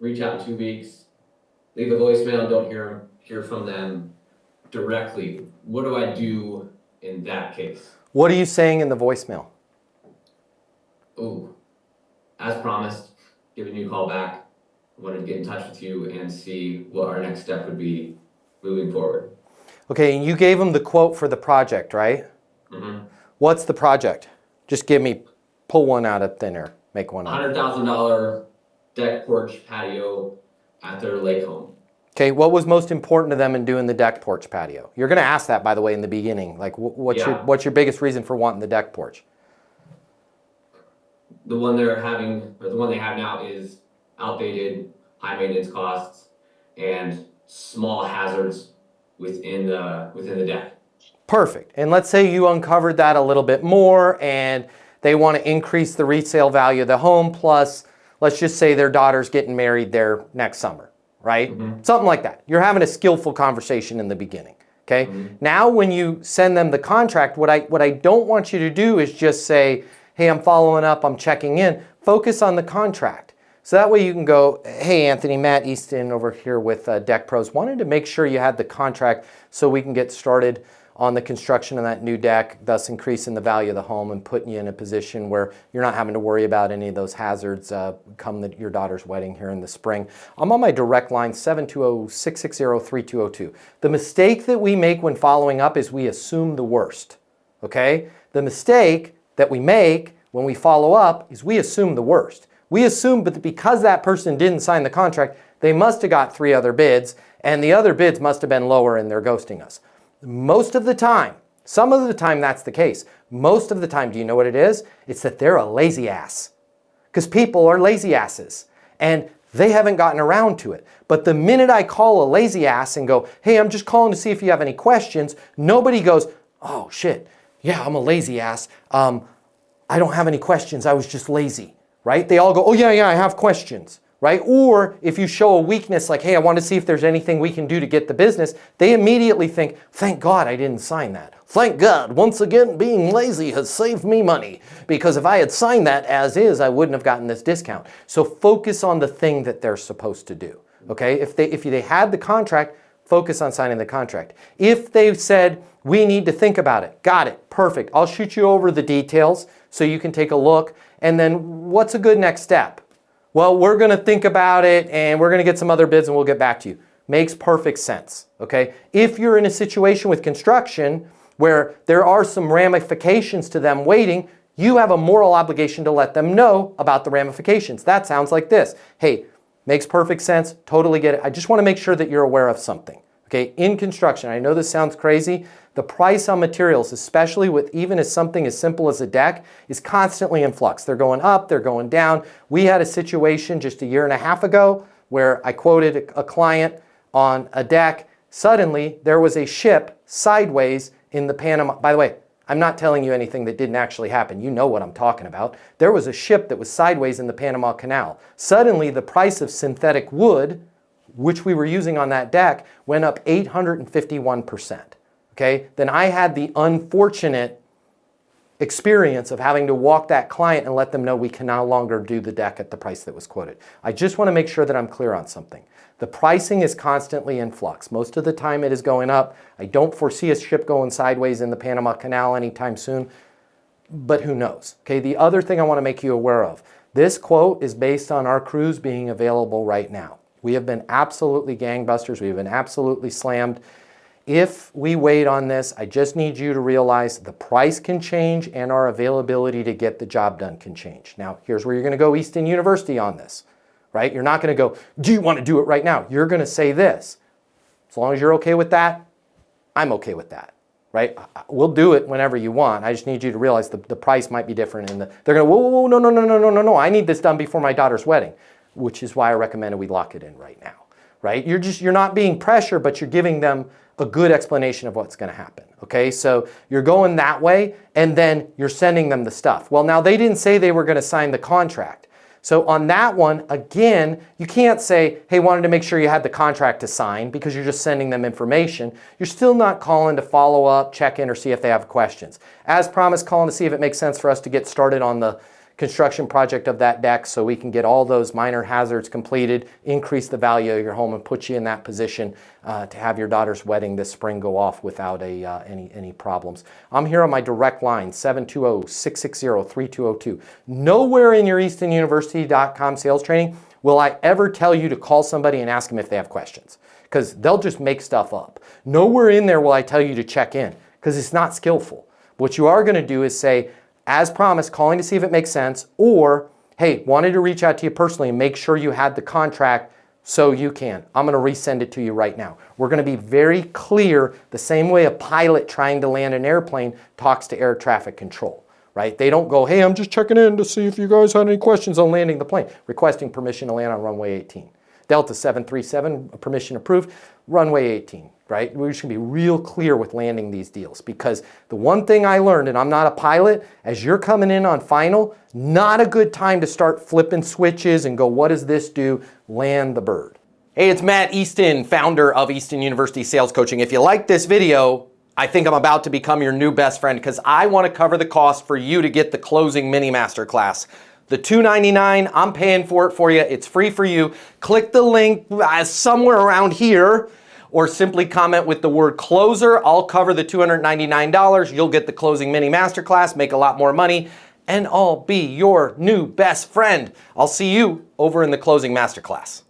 reach out in 2 weeks, leave a voicemail, don't hear from them directly. What do I do in that case? What are you saying in the voicemail? Oh, as promised, giving you a call back. I wanted to get in touch with you and see what our next step would be moving forward. Okay, and you gave them the quote for the project, right? Mm-hmm. What's the project? Just pull one out of thin air, make one up. $100,000 deck porch patio at their lake home. Okay, what was most important to them in doing the deck porch patio? You're going to ask that, by the way, in the beginning. Like, what's your biggest reason for wanting the deck porch? The one they're having, or the one they have now, is outdated, high maintenance costs, and small hazards within the deck. Perfect. And let's say you uncovered that a little bit more and they want to increase the resale value of the home, plus let's just say their daughter's getting married there next summer, right? Mm-hmm. Something like that. You're having a skillful conversation in the beginning, okay? Mm-hmm. Now when you send them the contract, what I don't want you to do is just say, hey, I'm following up, I'm checking in. Focus on the contract. So that way you can go, hey, Anthony, Matt Easton over here with Deck Pros. Wanted to make sure you had the contract so we can get started on the construction of that new deck, thus increasing the value of the home and putting you in a position where you're not having to worry about any of those hazards come your daughter's wedding here in the spring. I'm on my direct line, 720-660-3202. The mistake that we make when following up is we assume the worst, okay? The mistake that we make when we follow up is we assume the worst. We assume that because that person didn't sign the contract, they must have got 3 other bids, and the other bids must have been lower and they're ghosting us. Most of the time, some of the time that's the case. Most of the time, do you know what it is? It's that they're a lazy ass. Because people are lazy asses, and they haven't gotten around to it. But the minute I call a lazy ass and go, hey, I'm just calling to see if you have any questions, nobody goes, oh shit, yeah, I'm a lazy ass. I don't have any questions, I was just lazy. Right? They all go, oh yeah, I have questions, right? Or if you show a weakness like, hey, I want to see if there's anything we can do to get the business, they immediately think, thank God I didn't sign that. Thank God, once again, being lazy has saved me money, because if I had signed that as is, I wouldn't have gotten this discount. So focus on the thing that they're supposed to do, okay? If they had the contract, focus on signing the contract. If they said, we need to think about it, got it, perfect. I'll shoot you over the details so you can take a look. And then what's a good next step? Well, we're going to think about it and we're going to get some other bids and we'll get back to you. Makes perfect sense, okay? If you're in a situation with construction where there are some ramifications to them waiting, you have a moral obligation to let them know about the ramifications. That sounds like this. Hey, makes perfect sense, totally get it. I just want to make sure that you're aware of something, okay? In construction, I know this sounds crazy, the price on materials, especially with even as something as simple as a deck, is constantly in flux. They're going up, they're going down. We had a situation just 1.5 years ago where I quoted a client on a deck. Suddenly, there was a ship sideways in the Panama. By the way, I'm not telling you anything that didn't actually happen. You know what I'm talking about. There was a ship that was sideways in the Panama Canal. Suddenly, the price of synthetic wood, which we were using on that deck, went up 851%. Okay, then I had the unfortunate experience of having to walk that client and let them know we can no longer do the deck at the price that was quoted. I just want to make sure that I'm clear on something. The pricing is constantly in flux. Most of the time it is going up. I don't foresee a ship going sideways in the Panama Canal anytime soon, but who knows? Okay, the other thing I want to make you aware of, this quote is based on our crews being available right now. We have been absolutely gangbusters. We have been absolutely slammed. If we wait on this, I just need you to realize the price can change and our availability to get the job done can change. Now, here's where you're going to go Easton University on this, right? You're not going to go, do you want to do it right now? You're going to say this. As long as you're okay with that, I'm okay with that, right? We'll do it whenever you want. I just need you to realize the price might be different. And they're going to, whoa, no. I need this done before my daughter's wedding, which is why I recommended we lock it in right now, right? You're not being pressured, but you're giving them a good explanation of what's going to happen, okay? So you're going that way, and then you're sending them the stuff. Well, now they didn't say they were going to sign the contract. So on that one, again, you can't say, hey, wanted to make sure you had the contract to sign, because you're just sending them information. You're still not calling to follow up, check in, or see if they have questions. As promised, calling to see if it makes sense for us to get started on the construction project of that deck so we can get all those minor hazards completed, increase the value of your home, and put you in that position to have your daughter's wedding this spring go off without any problems. I'm here on my direct line, 720-660-3202. Nowhere in your eastonuniversity.com sales training will I ever tell you to call somebody and ask them if they have questions, because they'll just make stuff up. Nowhere in there will I tell you to check in, because it's not skillful. What you are going to do is say, as promised, calling to see if it makes sense, or, hey, wanted to reach out to you personally and make sure you had the contract so you can. I'm going to resend it to you right now. We're going to be very clear, the same way a pilot trying to land an airplane talks to air traffic control, right? They don't go, hey, I'm just checking in to see if you guys had any questions on landing the plane. Requesting permission to land on runway 18. Delta 737, permission approved, runway 18, right? We're just gonna be real clear with landing these deals, because the one thing I learned, and I'm not a pilot, as you're coming in on final, not a good time to start flipping switches and go, what does this do? Land the bird. Hey, it's Matt Easton, founder of Easton University Sales Coaching. If you like this video, I think I'm about to become your new best friend, because I want to cover the cost for you to get the closing mini masterclass. The $299, I'm paying for it for you. It's free for you. Click the link somewhere around here, or simply comment with the word closer. I'll cover the $299. You'll get the closing mini masterclass, make a lot more money, and I'll be your new best friend. I'll see you over in the closing masterclass.